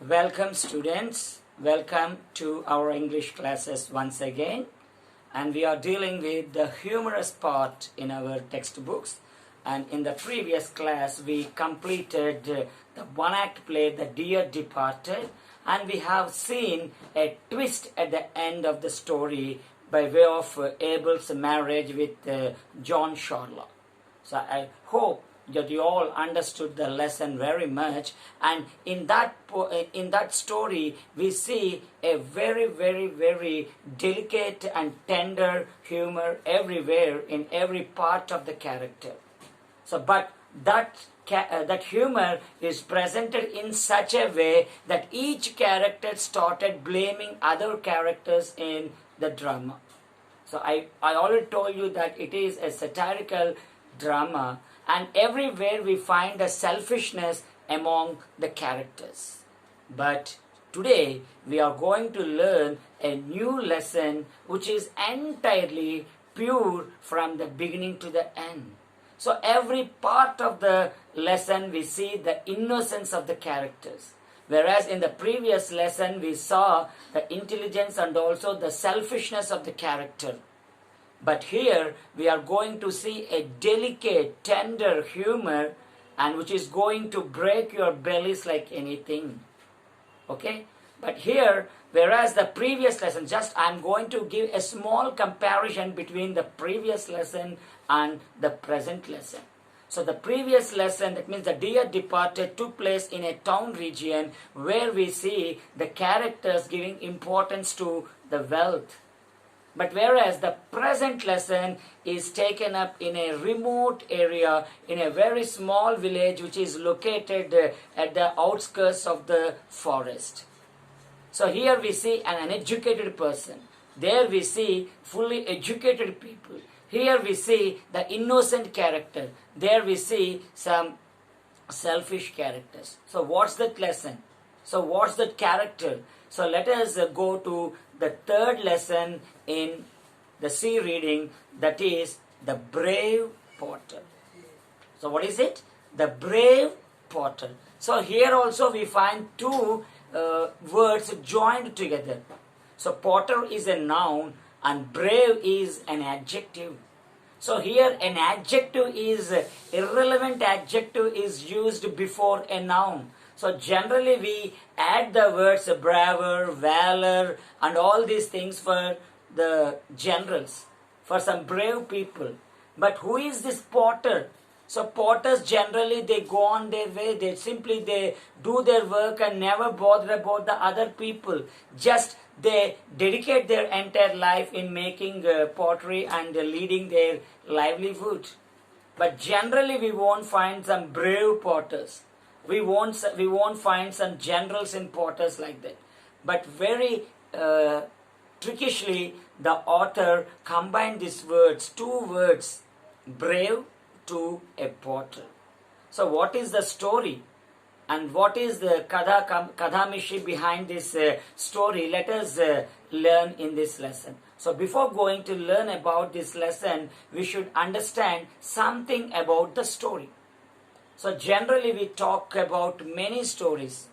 Welcome students, welcome to our English classes once again, and we are dealing with the humorous part in our textbooks. And in the previous class we completed the one-act play The Dear Departed, and we have seen a twist at the end of the story by way of Abel's marriage with John Sherlock. So I hope that you all understood the lesson very much, and in that story we see a very delicate and tender humor everywhere in every part of the character. So but that humor is presented in such a way that each character started blaming other characters in the drama. So I already told you that it is a satirical drama, and everywhere we find a selfishness among the characters. But today we are going to learn a new lesson which is entirely pure from the beginning to the end. So every part of the lesson we see the innocence of the characters. Whereas in the previous lesson we saw the intelligence and also the selfishness of the character. But here we are going to see a delicate, tender humor, and which is going to break your bellies like anything. Okay? But here, whereas the previous lesson, I'm going to give a small comparison between the previous lesson and the present lesson. So the previous lesson, that means The Dear Departed, took place in a town region where we see the characters giving importance to the wealth. But whereas the present lesson is taken up in a remote area, in a very small village which is located at the outskirts of the forest. So here we see an uneducated person. There we see fully educated people. Here we see the innocent character. There we see some selfish characters. So what's that lesson? So what's that character? So let us go to the third lesson in the C reading, that is the brave porter. So what is it? The brave porter. So here also we find two words joined together. So porter is a noun and brave is an adjective. So here an adjective is, irrelevant adjective is used before a noun. So generally we add the words braver, valor and all these things for the generals, for some brave people. But who is this porter? So porters generally they go on their way, they do their work and never bother about the other people. Just they dedicate their entire life in making pottery and leading their livelihood. But generally we won't find some brave porters. We won't find some generals in porters like that. But very trickishly, the author combined these words, two words, brave to a porter. So what is the story? And what is the kadamishi behind this story? Let us learn in this lesson. So before going to learn about this lesson, we should understand something about the story. So generally we talk about many stories.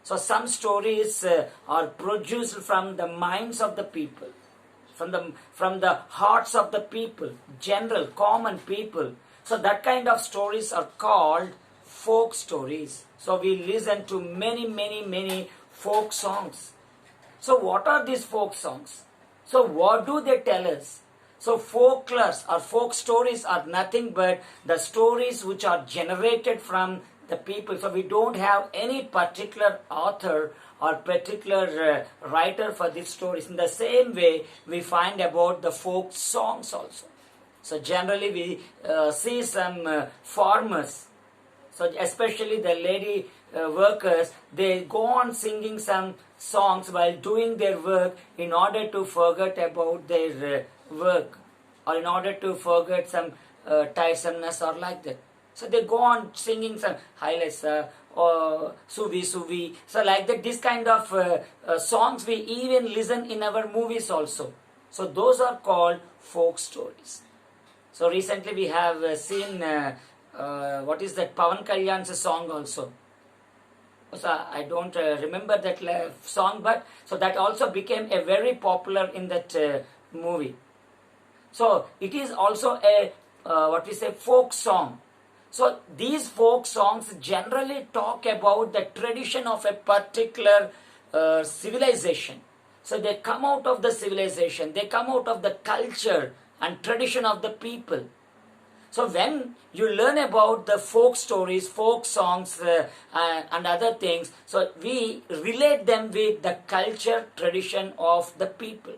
So some stories are produced from the minds of the people, from the hearts of the people, general, common people. So that kind of stories are called folk stories. So we listen to many folk songs. So what are these folk songs? So what do they tell us? So folklores or folk stories are nothing but the stories which are generated from the people. So we don't have any particular author or particular writer for these stories. In the same way, we find about the folk songs also. So generally we see some farmers. So especially the lady workers, they go on singing some songs while doing their work in order to forget about their work, or in order to forget some tiresomeness or like that. So they go on singing some Hailesa or Suvi. So like that, this kind of songs we even listen in our movies also. So those are called folk stories. So recently we have seen what is that Pavan Kalyan's song also. So I don't remember that song, but so that also became a very popular in that movie. So it is also a what we say folk song. So these folk songs generally talk about the tradition of a particular civilization. So they come out of the civilization, they come out of the culture and tradition of the people. So when you learn about the folk stories, folk songs and other things, so we relate them with the culture, tradition of the people.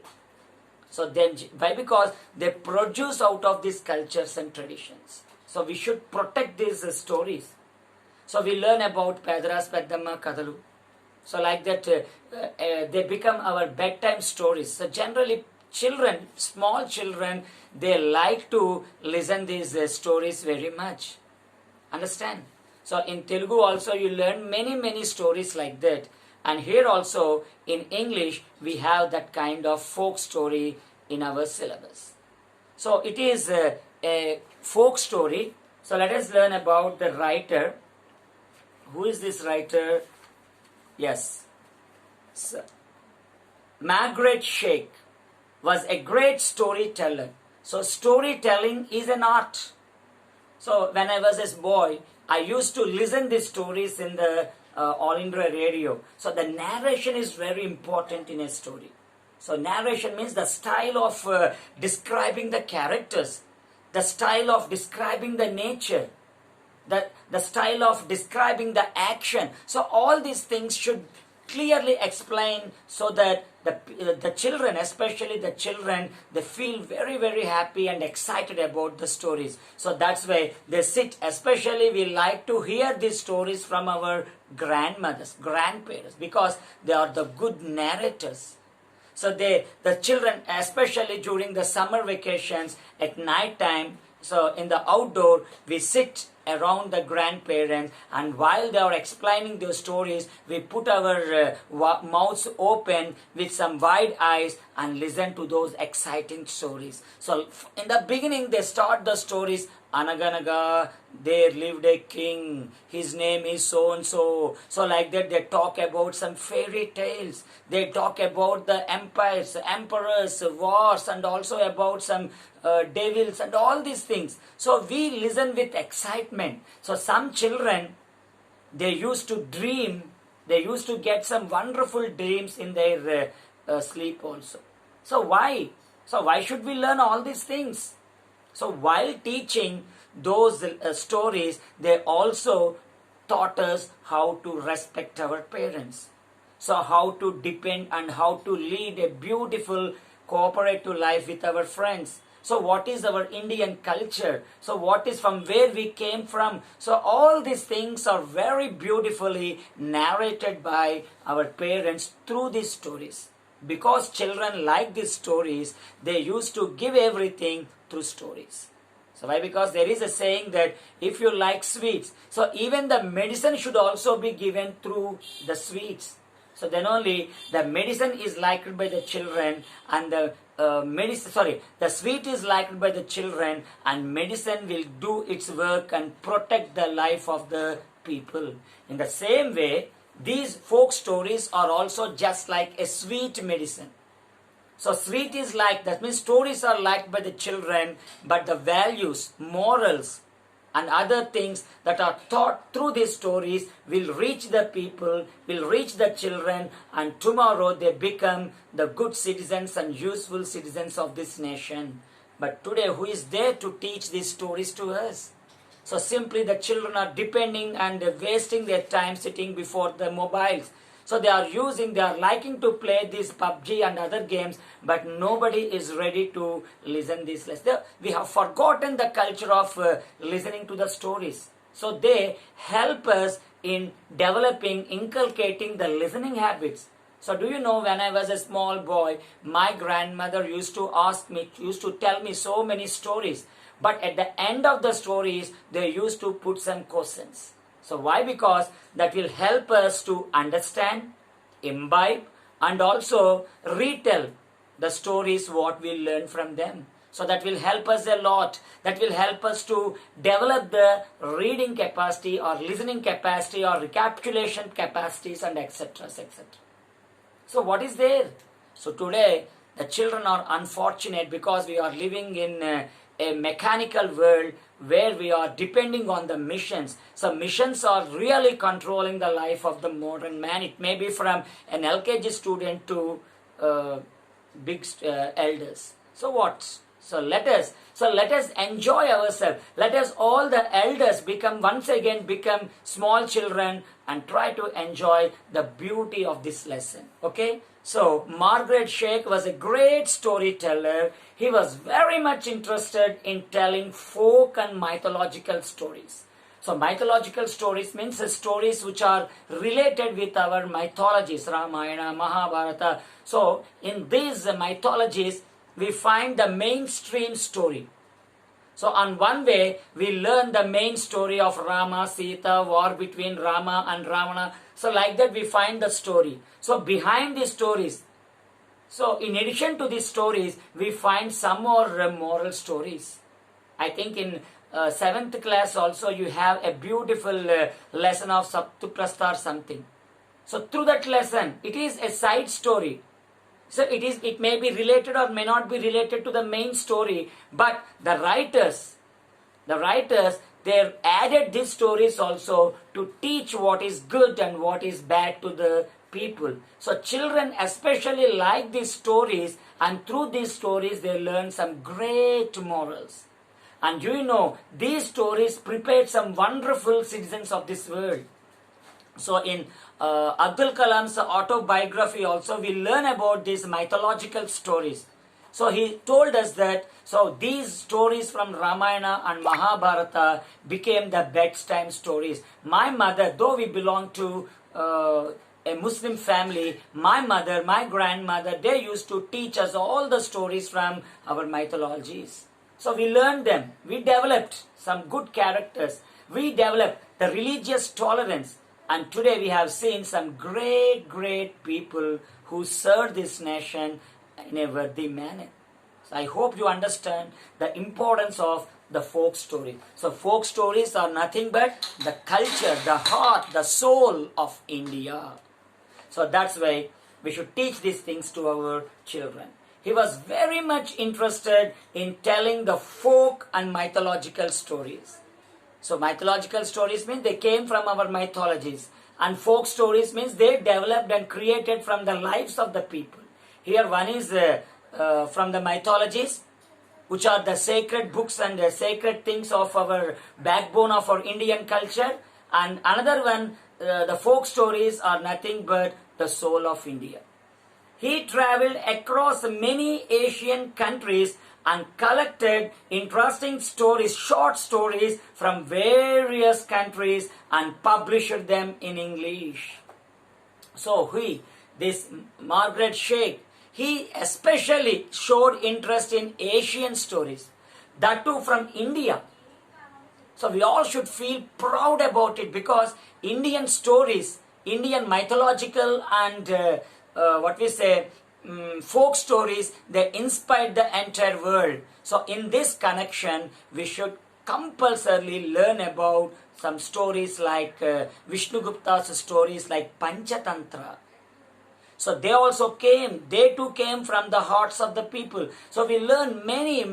So then, why? Because they produce out of these cultures and traditions. So we should protect these stories. So we learn about Pedras Peddamma Kadalu. So like that, they become our bedtime stories. So generally, children, small children, they like to listen these stories very much. Understand? So in Telugu also you learn many stories like that. And here also in English we have that kind of folk story in our syllabus. So it is a folk story. So let us learn about the writer. Who is this writer? Yes. So, Margaret Sheik was a great storyteller. So storytelling is an art. So when I was a boy, I used to listen these stories in the All India radio. So the narration is very important in a story. So narration means the style of describing the characters, the style of describing the nature, the style of describing the action. So all these things should clearly explain so that the children, especially the children, they feel very happy and excited about the stories. So that's why they sit. Especially we like to hear these stories from our grandmothers, grandparents, because they are the good narrators. So the children, especially during the summer vacations at night time, so in the outdoor, we sit around the grandparents, and while they are explaining their stories, we put our mouths open with some wide eyes and listen to those exciting stories. So in the beginning, they start the stories. Anaganaga, there lived a king, his name is so and so. So like that, they talk about some fairy tales. They talk about the empires, emperors, wars, and also about some devils and all these things. So we listen with excitement. So some children, they used to dream, they used to get some wonderful dreams in their sleep also. So why? So why should we learn all these things? So while teaching those stories, they also taught us how to respect our parents. So how to depend and how to lead a beautiful cooperative life with our friends. So what is our Indian culture? So what is from where we came from? So all these things are very beautifully narrated by our parents through these stories. Because children like these stories, they used to give everything through stories. So why? Because there is a saying that if you like sweets, so even the medicine should also be given through the sweets. So then only the medicine is liked by the children, and the sweet is liked by the children, and medicine will do its work and protect the life of the people. In the same way, these folk stories are also just like a sweet medicine. So sweet is like, that means stories are liked by the children, but the values, morals, and other things that are taught through these stories will reach the people, will reach the children, and tomorrow they become the good citizens and useful citizens of this nation. But today, who is there to teach these stories to us? So simply the children are depending and wasting their time sitting before the mobiles. So they are liking to play this PUBG and other games, but nobody is ready to listen these lessons. We have forgotten the culture of listening to the stories. So they help us in developing, inculcating the listening habits. So do you know, when I was a small boy, my grandmother used to tell me so many stories. But at the end of the stories, they used to put some questions. So why? Because that will help us to understand, imbibe, and also retell the stories what we learn from them. So that will help us a lot. That will help us to develop the reading capacity or listening capacity or recapitulation capacities and etc. etc. So what is there? So today the children are unfortunate because we are living in a mechanical world where we are depending on the missions. So missions are really controlling the life of the modern man. It may be from an LKG student to big elders. So what? So let us enjoy ourselves. Let us all the elders once again become small children and try to enjoy the beauty of this lesson. Okay? So Margaret Sheikh was a great storyteller. He was very much interested in telling folk and mythological stories. So mythological stories means stories which are related with our mythologies, Ramayana, Mahabharata. So in these mythologies, we find the mainstream story. So on one way, we learn the main story of Rama, Sita, war between Rama and Ravana. So like that we find the story. So behind these stories, so in addition to these stories, we find some more moral stories. I think in 7th class also you have a beautiful lesson of Saptuprastha or something. So through that lesson, it is a side story. So it may be related or may not be related to the main story, but the writers, they added these stories also to teach what is good and what is bad to the people. So children especially like these stories, and through these stories they learn some great morals. And you know, these stories prepared some wonderful citizens of this world. So in Abdul Kalam's autobiography also we learn about these mythological stories. So he told us that these stories from Ramayana and Mahabharata became the bedtime stories. My mother, though we belong to a Muslim family, my mother, my grandmother, they used to teach us all the stories from our mythologies. So we learned them. We developed some good characters. We developed the religious tolerance. And today we have seen some great people who serve this nation in a worthy manner. So I hope you understand the importance of the folk story. So folk stories are nothing but the culture, the heart, the soul of India. So that's why we should teach these things to our children. He was very much interested in telling the folk and mythological stories. So mythological stories means they came from our mythologies, and folk stories means they developed and created from the lives of the people. Here one is from the mythologies, which are the sacred books and the sacred things of our backbone of our Indian culture, and another one, the folk stories are nothing but the soul of India. He traveled across many Asian countries and collected interesting stories, short stories from various countries and published them in English. So this Margaret Sheikh, he especially showed interest in Asian stories, that too from India. So we all should feel proud about it, because Indian stories, Indian mythological and folk stories, they inspired the entire world. So in this connection, we should compulsorily learn about some stories like Vishnu Gupta's stories like Panchatantra. So they too came from the hearts of the people. So we learn many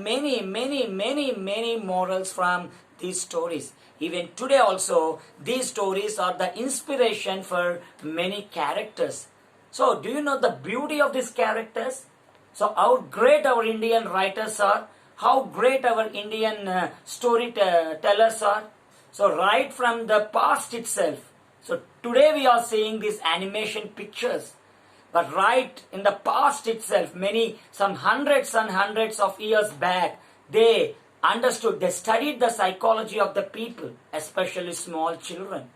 morals from these stories. Even today also, these stories are the inspiration for many characters. So do you know the beauty of these characters? So how great our Indian writers are, how great our Indian storytellers are. So right from the past itself. So today we are seeing these animation pictures. But right in the past itself, some hundreds and hundreds of years back, they studied the psychology of the people, especially small children.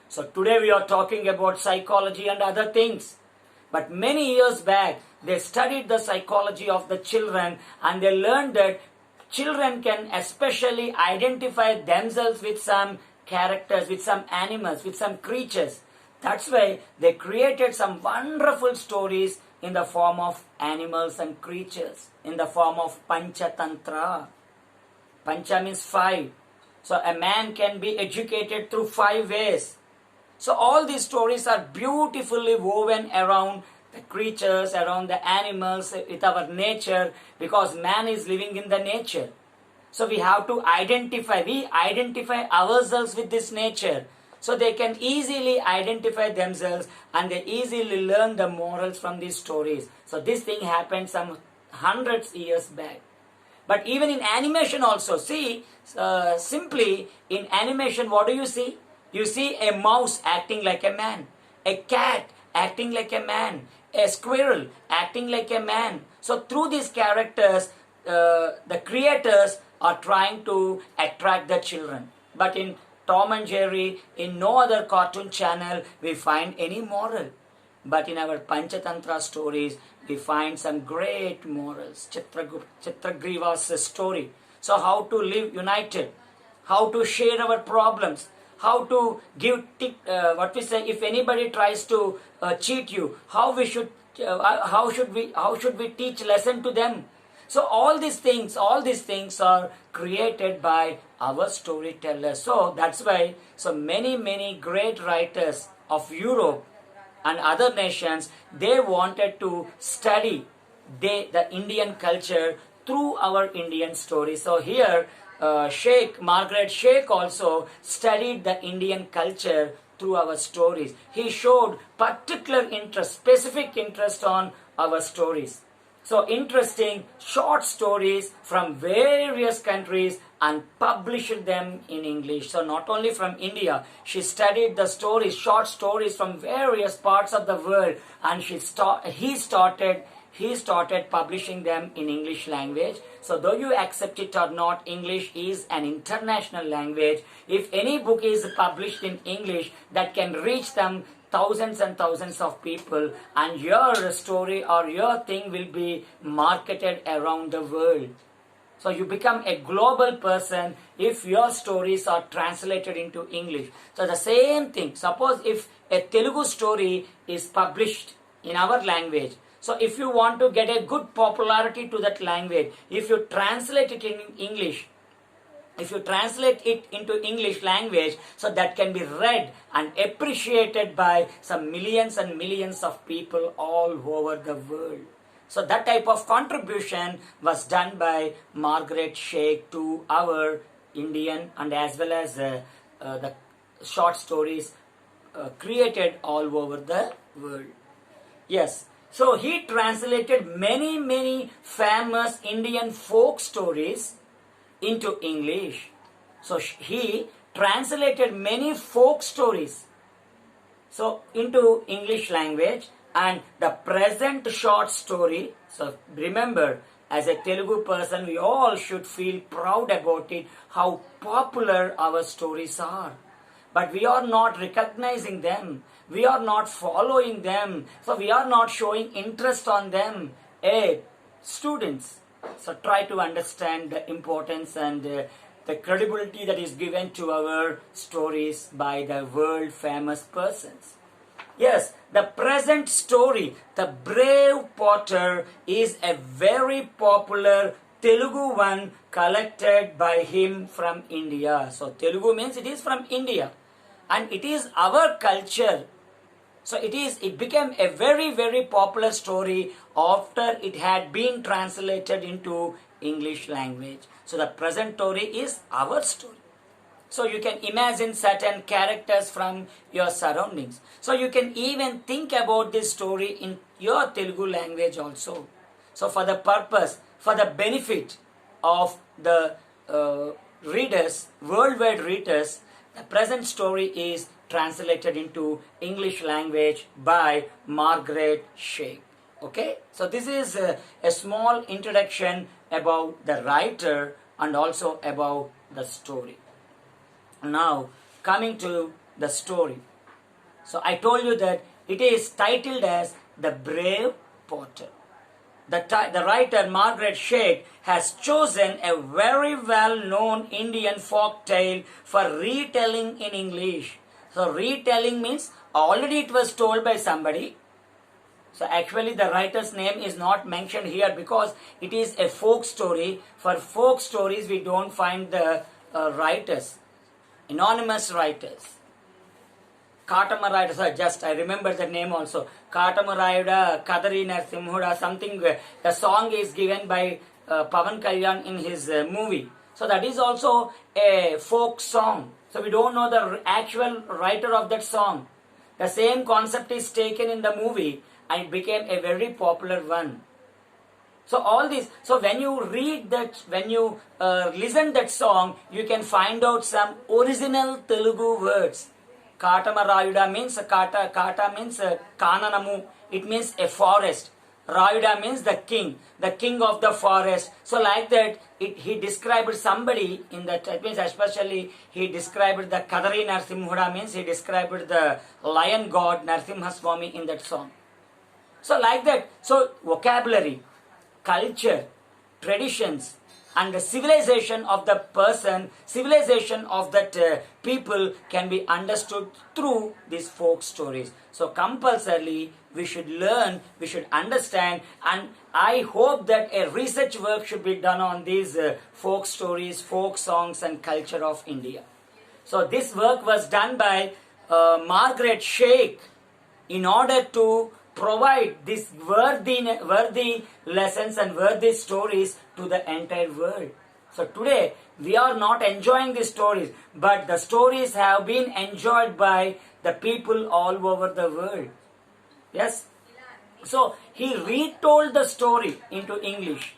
So today we are talking about psychology and other things. But many years back, they studied the psychology of the children, and they learned that children can especially identify themselves with some characters, with some animals, with some creatures. That's why they created some wonderful stories in the form of animals and creatures, in the form of Panchatantra. Pancha means 5. So a man can be educated through 5 ways. So all these stories are beautifully woven around the creatures, around the animals, with our nature, because man is living in the nature. So we have to identify ourselves with this nature. So they can easily identify themselves and they easily learn the morals from these stories. So this thing happened some hundreds years back. But even in animation also, see, simply in animation, what do you see? You see a mouse acting like a man, a cat acting like a man, a squirrel acting like a man. So through these characters, the creators are trying to attract the children. But in Tom and Jerry, in no other cartoon channel, we find any moral. But in our Panchatantra stories, we find some great morals. Chitragriva's story. So how to live united, how to share our problems, how to give if anybody tries to cheat you, how should we teach lesson to them. So all these things are created by our storytellers. So that's why so many great writers of Europe and other nations, they wanted to study the Indian culture through our Indian stories. So here Margaret Sheikh also studied the Indian culture through our stories. He showed particular interest, specific interest on our stories. So interesting short stories from various countries and published them in English. So not only from India, she studied the stories, short stories from various parts of the world, and he started publishing them in English language. So though you accept it or not, English is an international language. If any book is published in English, that can reach them thousands and thousands of people, and your story or your thing will be marketed around the world. So you become a global person if your stories are translated into English. So the same thing, suppose if a Telugu story is published in our language, so if you want to get a good popularity to that language, if you translate it in English, if you translate it into English language, so that can be read and appreciated by some millions and millions of people all over the world. So that type of contribution was done by Margaret Sheikh to our Indian and as well as the short stories created all over the world. Yes, so he translated many famous Indian folk stories into English. So he translated many folk stories into English language, and the present short story. So remember, as a Telugu person, we all should feel proud about it, how popular our stories are. But we are not recognizing them. We are not following them. So we are not showing interest on them. Hey, students, so try to understand the importance and the credibility that is given to our stories by the world famous persons. Yes, the present story, The Brave Potter, is a very popular Telugu one collected by him from India. So Telugu means it is from India and it is our culture. So it became a very popular story after it had been translated into English language. So the present story is our story. So you can imagine certain characters from your surroundings. So you can even think about this story in your Telugu language also. So for the purpose, for the benefit of the readers, worldwide readers, the present story is translated into English language by Margaret Sheikh. Okay, so this is a small introduction about the writer and also about the story. Now, coming to the story. So I told you that it is titled as The Brave Potter. The writer Margaret Sheikh has chosen a very well-known Indian folk tale for retelling in English. So retelling means already it was told by somebody. So actually the writer's name is not mentioned here because it is a folk story. For folk stories we don't find the writers, anonymous writers. Katamarayuda, I remember the name also. Katamarayuda, Kadari Narsimhuda, something. The song is given by Pavan Kalyan in his movie. So that is also a folk song. So we don't know the actual writer of that song. The same concept is taken in the movie and it became a very popular one. So all this, so when you read that, when you listen that song, you can find out some original Telugu words. Katamarayuda means Kata means Kananamu. It means a forest. Rayuda means the king of the forest. So like that, he described somebody in that. It means especially he described the Kadari Narsimhuda, means he described the lion god Narsimha Swami in that song. So like that, so vocabulary, culture, traditions, and the civilization of the person, civilization of that people can be understood through these folk stories. So compulsorily we should learn, we should understand, and I hope that a research work should be done on these folk stories, folk songs and culture of India. So this work was done by Margaret Sheikh in order to provide these worthy lessons and worthy stories to the entire world. So today we are not enjoying these stories, but the stories have been enjoyed by the people all over the world. Yes. So he retold the story into English.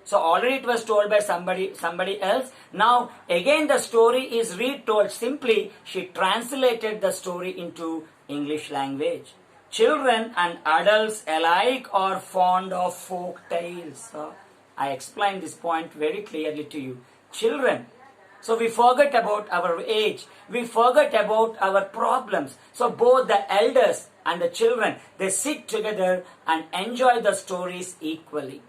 So already it was told by somebody else. Now again the story is retold. Simply she translated the story into English language. Children and adults alike are fond of folk tales. So I explained this point very clearly to you. Children. So we forget about our age. We forget about our problems. So both the elders and the children, they sit together and enjoy the stories equally.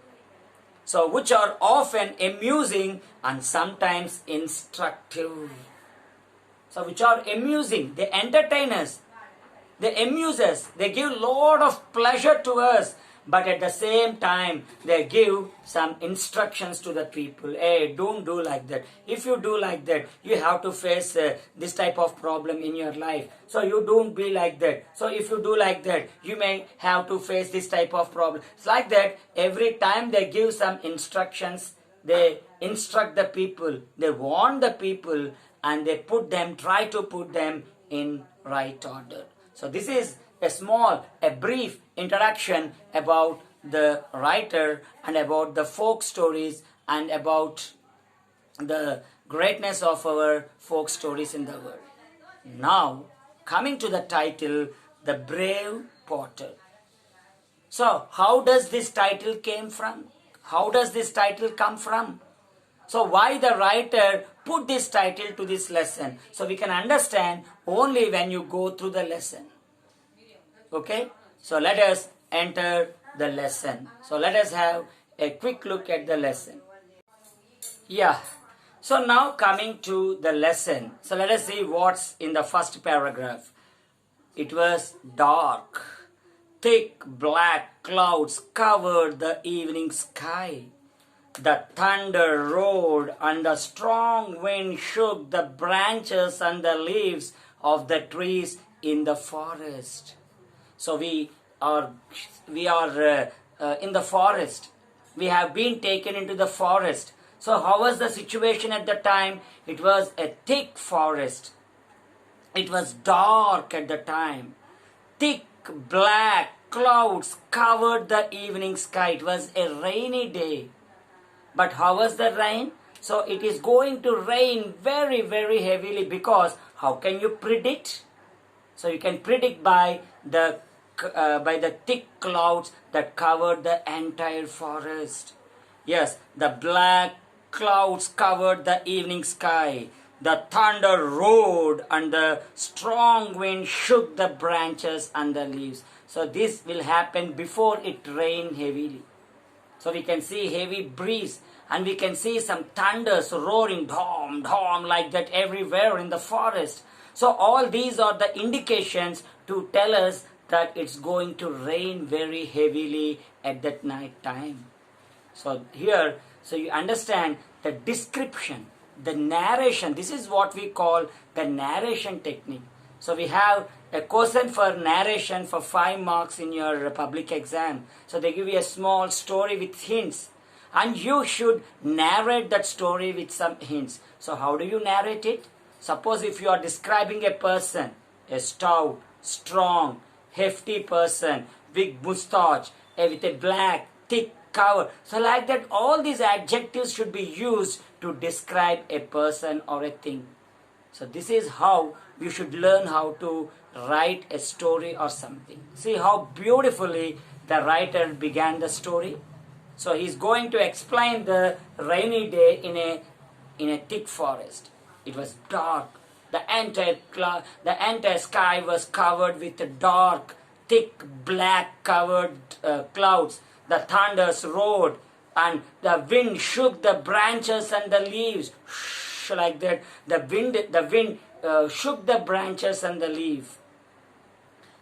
So which are often amusing and sometimes instructive. So which are amusing, they entertain us. They amuse us. They give a lot of pleasure to us. But at the same time, they give some instructions to the people. Hey, don't do like that. If you do like that, you have to face this type of problem in your life. So you don't be like that. So if you do like that, you may have to face this type of problem. It's like that. Every time they give some instructions, they instruct the people. They warn the people and they try to put them in right order. So this is a brief introduction about the writer and about the folk stories and about the greatness of our folk stories in the world. Now, coming to the title, The Brave Potter. So, how does this title came from? How does this title come from? So, why the writer put this title to this lesson? So, we can understand only when you go through the lesson. Okay, so let us enter the lesson. So let us have a quick look at the lesson. Yeah, so now coming to the lesson. So let us see what's in the first paragraph. It was dark. Thick black clouds covered the evening sky. The thunder roared and the strong wind shook the branches and the leaves of the trees in the forest. So we are in the forest. We have been taken into the forest. So how was the situation at the time? It was a thick forest. It was dark at the time. Thick black clouds covered the evening sky. It was a rainy day. But how was the rain? So it is going to rain very, very heavily because how can you predict? So you can predict by the thick clouds that covered the entire forest. Yes, the black clouds covered the evening sky. The thunder roared and the strong wind shook the branches and the leaves. So this will happen before it rained heavily. So we can see heavy breeze and we can see some thunders roaring, dhom, dhom, like that everywhere in the forest. So all these are the indications to tell us that it's going to rain very heavily at that night time. So here, so you understand the description, the narration. This is what we call the narration technique. So we have a question for narration for 5 marks in your public exam. So they give you a small story with hints, and you should narrate that story with some hints. So how do you narrate it? Suppose if you are describing a person, a stout, strong, hefty person, big moustache, with a black, thick cover. So like that, all these adjectives should be used to describe a person or a thing. So this is how you should learn how to write a story or something. See how beautifully the writer began the story. So he's going to explain the rainy day in a thick forest. It was dark. The entire sky was covered with dark, thick, black covered clouds. The thunders roared, and the wind shook the branches and the leaves. Like that, the wind shook the branches and the leaf.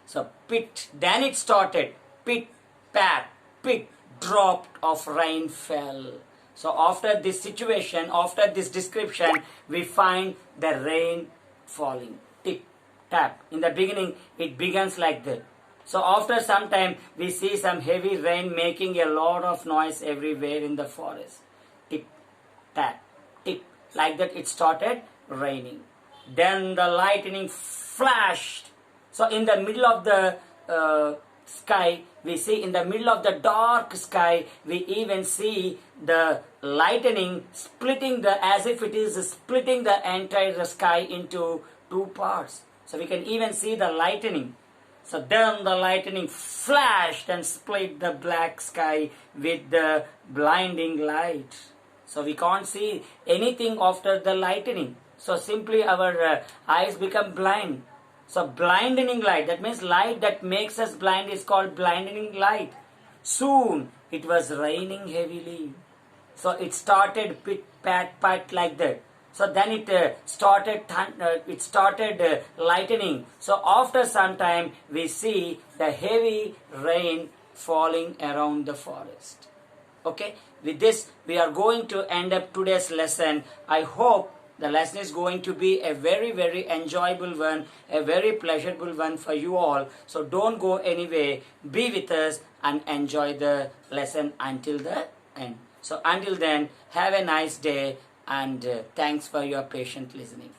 So then it started. Pit, pat, pit, drop of rain fell. So after this situation, after this description, we find the rain falling. Tip, tap. In the beginning, it begins like that. So after some time, we see some heavy rain making a lot of noise everywhere in the forest. Tip, tap, tip. Like that, it started raining. Then the lightning flashed. So in the middle of the sky, we see in the middle of the dark sky, we even see the lightning splitting as if it is splitting the entire sky into 2 parts. So we can even see the lightning. So then the lightning flashed and split the black sky with the blinding light. So we can't see anything after the lightning. So simply our eyes become blind. So blinding light, that means light that makes us blind, is called blinding light. Soon it was raining heavily. So it started pit, pat, pat like that. So then it started lightning. So after some time we see the heavy rain falling around the forest. Okay, with this we are going to end up today's lesson. I hope the lesson is going to be a very, very enjoyable one, a very pleasurable one for you all. So don't go anywhere. Be with us and enjoy the lesson until the end. So until then, have a nice day, and thanks for your patient listening.